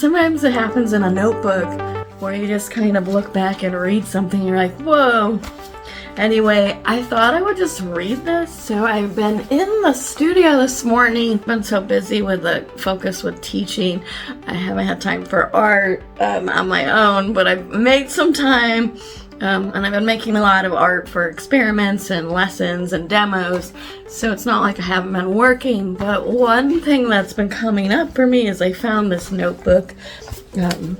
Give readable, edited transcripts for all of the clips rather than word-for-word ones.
Sometimes it happens in a notebook where you just kind of look back and read something and you're like, whoa. Anyway, I thought I would just read this. So I've been in the studio this morning. Been so busy with the focus with teaching. I haven't had time for art on my own, but I've made some time. And I've been making a lot of art for experiments and lessons and demos, so it's not like I haven't been working. But one thing that's been coming up for me is I found this notebook, and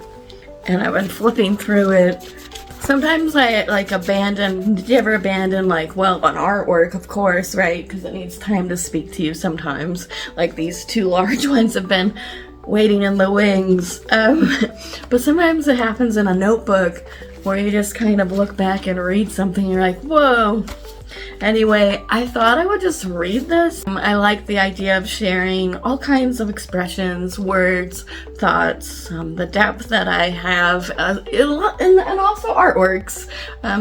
I've been flipping through it. Sometimes I did you ever abandon an artwork, of course, right? Because it needs time to speak to you sometimes. Like these two large ones have been waiting in the wings. But sometimes it happens in a notebook where you just kind of look back and read something and you're like, whoa. Anyway, I thought I would just read this. I like the idea of sharing all kinds of expressions, words, thoughts, the depth that I have, and also artworks.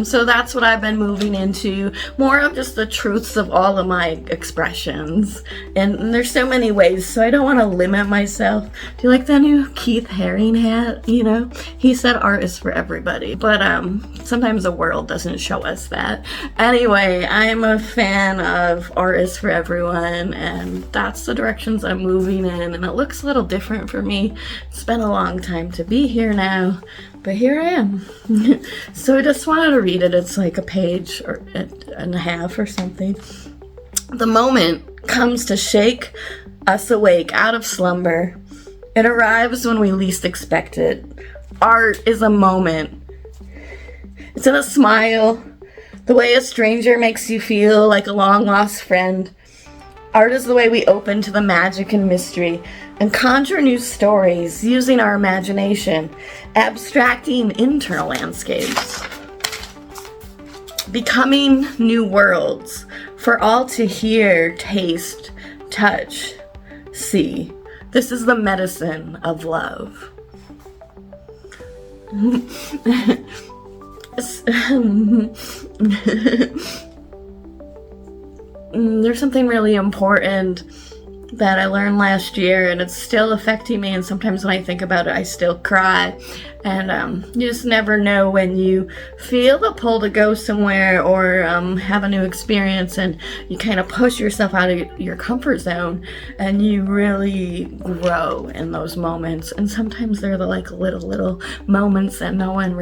So that's what I've been moving into, more of just the truths of all of my expressions. And there's so many ways, so I don't want to limit myself. Do you like the new Keith Haring hat? You know, he said art is for everybody, but sometimes the world doesn't show us that. Anyway, I'm a fan of art is for everyone, and that's the directions I'm moving in, and it looks a little different for me. It's been a long time to be here now, but here I am. So I just wanted to read it. It's like a page and a half or something. The moment comes to shake us awake out of slumber. It arrives when we least expect it. Art is a moment. It's in a smile, the way a stranger makes you feel like a long-lost friend. Art is the way we open to the magic and mystery and conjure new stories using our imagination, abstracting internal landscapes, becoming new worlds for all to hear, taste, touch, see. This is the medicine of love. There's something really important that I learned last year, and it's still affecting me, and sometimes when I think about it I still cry. And you just never know when you feel the pull to go somewhere or have a new experience, and you kind of push yourself out of your comfort zone and you really grow in those moments. And sometimes they're the little moments that no one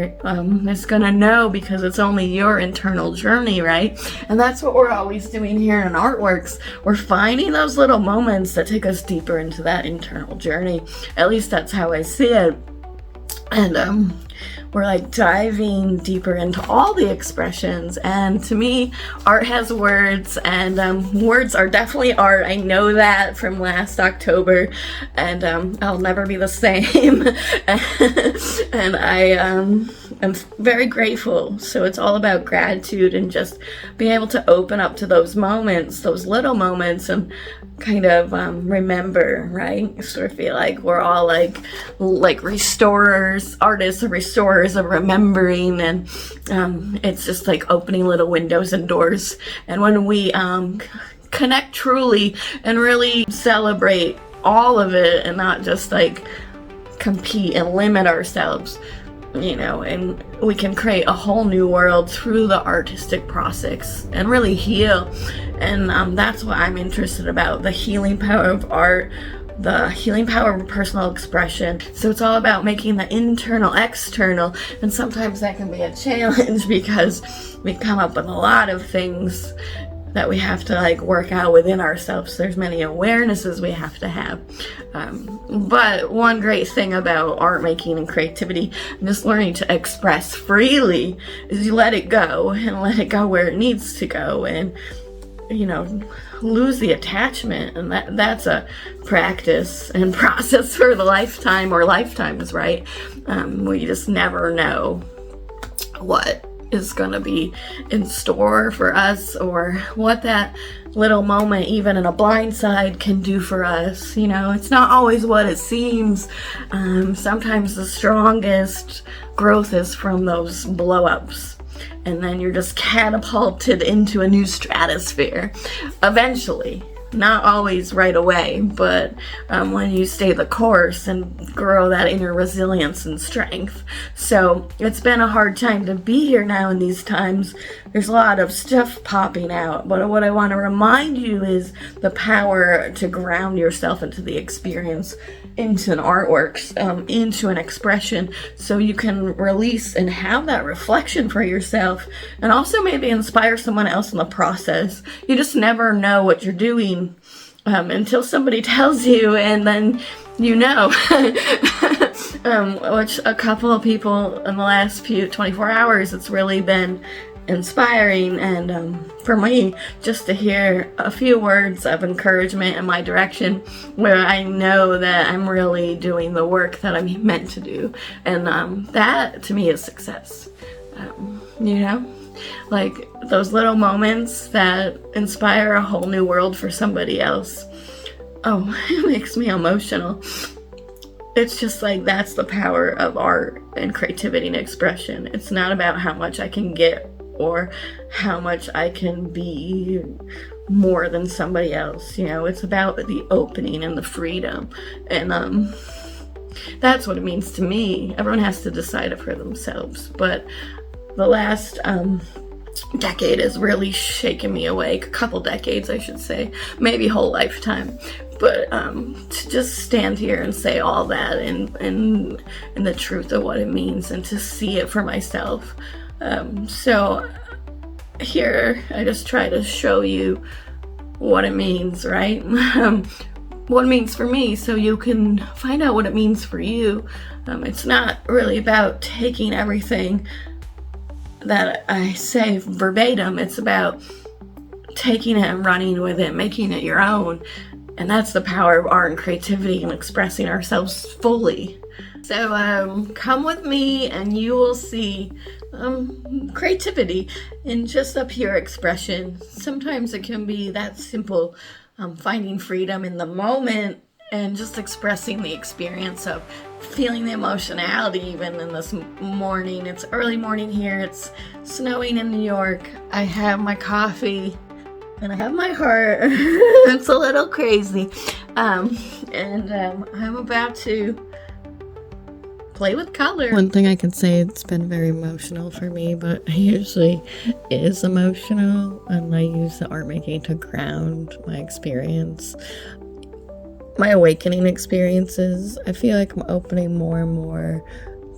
is gonna know, because it's only your internal journey, right? And that's what we're always doing here in artworks. We're finding those little moments that take us deeper into that internal journey. At least that's how I see it. And we're like diving deeper into all the expressions. And to me, art has words, and words are definitely art. I know that from last October, and I'll never be the same. And I am very grateful. So it's all about gratitude and just being able to open up to those moments, those little moments, and kind of remember, right? Sort of feel like we're all like restorers, artists and restorers of remembering, and it's just like opening little windows and doors. And when we connect truly and really celebrate all of it and not just like compete and limit ourselves, you know, and we can create a whole new world through the artistic process and really heal. And that's what I'm interested about, the healing power of art, the healing power of personal expression. So it's all about making the internal external, and sometimes that can be a challenge because we come up with a lot of things that we have to like work out within ourselves. There's many awarenesses we have to have. But one great thing about art making and creativity and just learning to express freely is you let it go, and let it go where it needs to go, and you know, lose the attachment. And that's a practice and process for the lifetime or lifetimes, right? We just never know what is going to be in store for us, or what that little moment, even in a blind side, can do for us. You know, it's not always what it seems. Sometimes the strongest growth is from those blow-ups, and then you're just catapulted into a new stratosphere eventually. Not always right away, but when you stay the course and grow that inner resilience and strength. So it's been a hard time to be here now in these times. There's a lot of stuff popping out, but what I want to remind you is the power to ground yourself into the experience, into an artwork, into an expression, so you can release and have that reflection for yourself, and also maybe inspire someone else in the process. You just never know what you're doing until somebody tells you, and then you know. Which a couple of people in the last 24 hours, it's really been inspiring, and for me, just to hear a few words of encouragement in my direction, where I know that I'm really doing the work that I'm meant to do, and that to me is success. Like those little moments that inspire a whole new world for somebody else. Oh, it makes me emotional. It's just like, that's the power of art and creativity and expression. It's not about how much I can get or how much I can be more than somebody else. It's about the opening and the freedom, and that's what it means to me. Everyone has to decide it for themselves, but the last decade has really shaken me awake. A couple decades, I should say, maybe whole lifetime. But to just stand here and say all that, and the truth of what it means, and to see it for myself. So here I just try to show you what it means, right? What it means for me, so you can find out what it means for you. It's not really about taking everything that I say verbatim. It's about taking it and running with it, making it your own. And that's the power of art and creativity, and expressing ourselves fully. So come with me and you will see creativity in just a pure expression. Sometimes it can be that simple, finding freedom in the moment and just expressing the experience of feeling the emotionality. Even in this morning, it's early morning here, it's snowing in New York. I have my coffee and I have my heart. It's a little crazy, and I'm about to play with color. One thing I can say, it's been very emotional for me, but I usually is emotional, and I use the art making to ground my experience, my awakening experiences. I feel like I'm opening more and more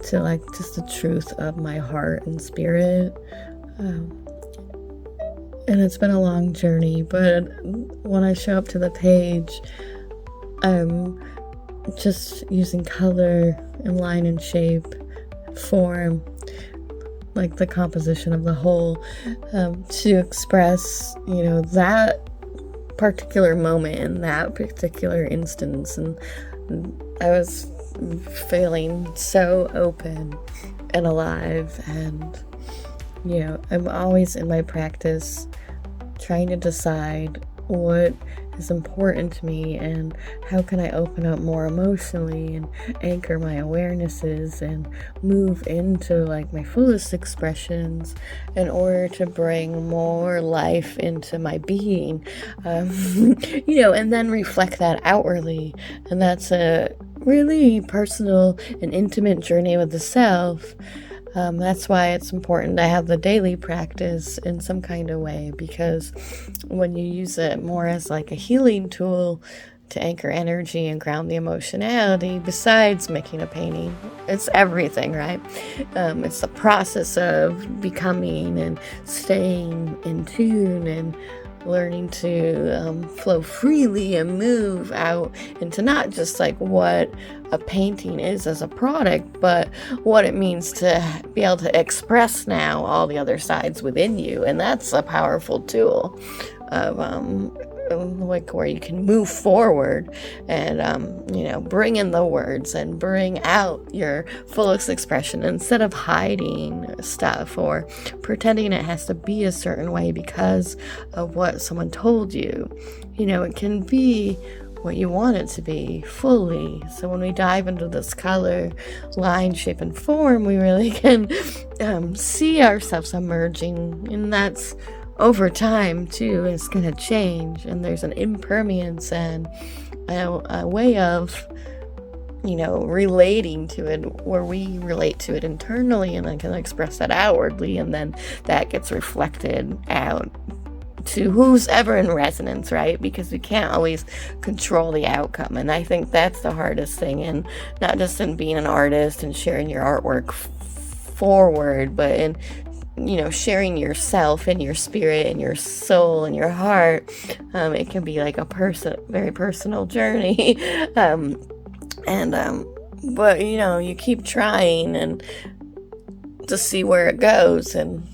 to like just the truth of my heart and spirit. And it's been a long journey, but when I show up to the page, I'm just using color and line and shape, form, like the composition of the whole, to express, that particular moment in that particular instance. And I was feeling so open and alive, and I'm always in my practice trying to decide what is important to me and how can I open up more emotionally and anchor my awarenesses and move into like my fullest expressions in order to bring more life into my being, and then reflect that outwardly. And that's a really personal and intimate journey with the self. That's why it's important to have the daily practice in some kind of way, because when you use it more as like a healing tool to anchor energy and ground the emotionality, besides making a painting, it's everything, right? It's the process of becoming and staying in tune and learning to flow freely and move out into not just like what a painting is as a product, but what it means to be able to express now all the other sides within you. And that's a powerful tool of like where you can move forward and bring in the words and bring out your fullest expression instead of hiding stuff or pretending it has to be a certain way because of what someone told you. It can be what you want it to be fully. So when we dive into this color, line, shape, and form, we really can see ourselves emerging, and that's over time too, it's gonna change, and there's an impermanence and a way of, relating to it, where we relate to it internally and then can express that outwardly, and then that gets reflected out to who's ever in resonance, right? Because we can't always control the outcome, and I think that's the hardest thing, and not just in being an artist and sharing your artwork forward, but in sharing yourself and your spirit and your soul and your heart. It can be like a very personal journey. But you keep trying and to see where it goes, and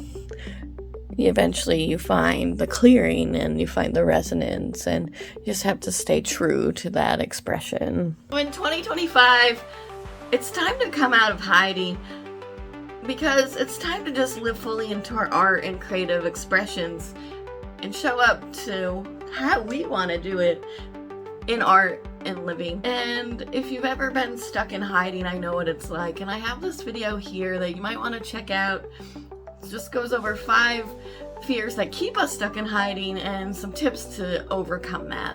eventually you find the clearing and you find the resonance, and you just have to stay true to that expression. In 2025, it's time to come out of hiding, because it's time to just live fully into our art and creative expressions and show up to how we want to do it in art and living. And if you've ever been stuck in hiding, I know what it's like, and I have this video here that you might want to check out. It just goes over 5 fears that keep us stuck in hiding and some tips to overcome that.